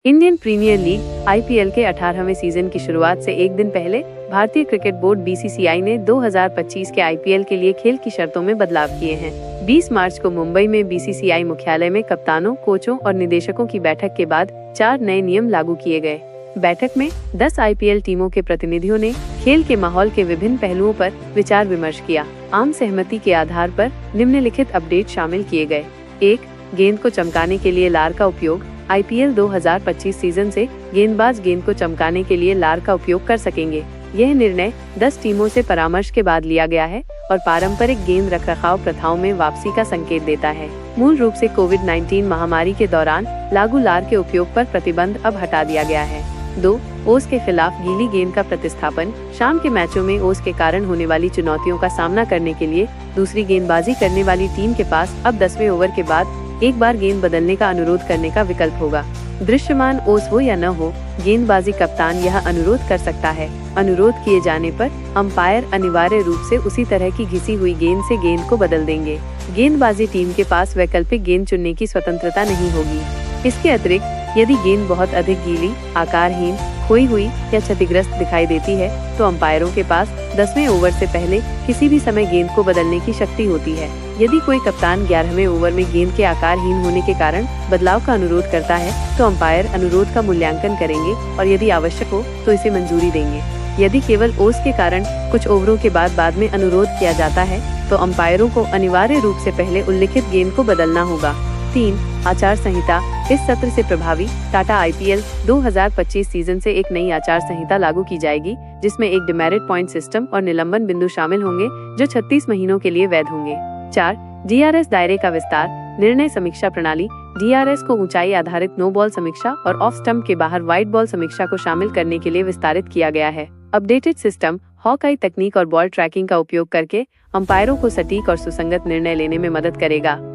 Indian premiere league (IPL) के 18वें season की शुरुआत से एक दिन पहले भारतीय क्रिकेट बोर्ड (बीसीसीआई) ने 2025 के आईपीएल के लिए खेल की शर्तों में बदलाव किए हैं। 20 मार्च को मुंबई में बीसीसीआई मुख्यालय में कप्तानों, कोचों और निदेशकों की बैठक के बाद 4 नए नियम लागू किए गए। बैठक में 10 आईपीएल टीमों के प्रतिनिधियों ने खेल के माहौल के विभिन्न पहलुओं पर विचार विमर्श किया। आम सहमति के आधार पर निम्नलिखित अपडेट शामिल किए गए। 1. गेंद को चमकाने के लिए लार का उपयोग। आईपीएल 2025 सीजन से गेंदबाज गेंद को चमकाने के लिए लार का उपयोग कर सकेंगे। यह निर्णय 10 टीमों से परामर्श के बाद लिया गया है और पारंपरिक गेंद रखरखाव प्रथाओं में वापसी का संकेत देता है। मूल रूप से कोविड-19 महामारी के दौरान लागू लार के उपयोग पर प्रतिबंध अब हटा दिया गया है। 2. ओस के खिलाफ गीली गेंद का प्रतिस्थापन। शाम के मैचों में ओस के कारण होने वाली चुनौतियों का सामना करने के लिए दूसरी गेंदबाजी करने वाली टीम के पास अब 10वें ओवर के बाद एक बार गेंद बदलने का अनुरोध करने का विकल्प होगा। दृश्यमान ओस हो या न हो, गेंदबाजी कप्तान यह अनुरोध कर सकता है। अनुरोध किए जाने पर अंपायर अनिवार्य रूप से उसी तरह की घिसी हुई गेंद से गेंद को बदल देंगे। गेंदबाजी टीम के पास वैकल्पिक गेंद चुनने की स्वतंत्रता नहीं होगी। इसके अतिरिक्त यदि गेंद बहुत अधिक गीली, आकारहीन, खोई हुई या क्षतिग्रस्त दिखाई देती है, तो अंपायरों के पास 10वें ओवर से पहले किसी भी समय गेंद को बदलने की शक्ति होती है। यदि कोई कप्तान 11वें ओवर में गेंद के आकारहीन होने के कारण बदलाव का अनुरोध करता है, तो अंपायर अनुरोध का मूल्यांकन करेंगे और यदि आवश्यक हो तो इसे मंजूरी देंगे। यदि केवल ओस के कारण कुछ ओवरों के बाद में अनुरोध किया जाता है, तो अंपायरों को अनिवार्य रूप से पहले उल्लिखित गेंद को बदलना होगा। 3. आचार संहिता। इस सत्र से प्रभावी टाटा आईपीएल 2025 सीजन से एक नई आचार संहिता लागू की जाएगी, जिसमें एक डिमेरिट पॉइंट सिस्टम और निलंबन बिंदु शामिल होंगे, जो 36 महीनों के लिए वैध होंगे। 4. डीआरएस दायरे का विस्तार। निर्णय समीक्षा प्रणाली डीआरएस को ऊंचाई आधारित नो बॉल समीक्षा और ऑफ स्टंप के बाहर वाइड बॉल समीक्षा को शामिल करने के लिए विस्तारित किया गया है। अपडेटेड सिस्टम हॉक-आई तकनीक और बॉल ट्रैकिंग का उपयोग करके अंपायरों को सटीक और सुसंगत निर्णय लेने में मदद करेगा।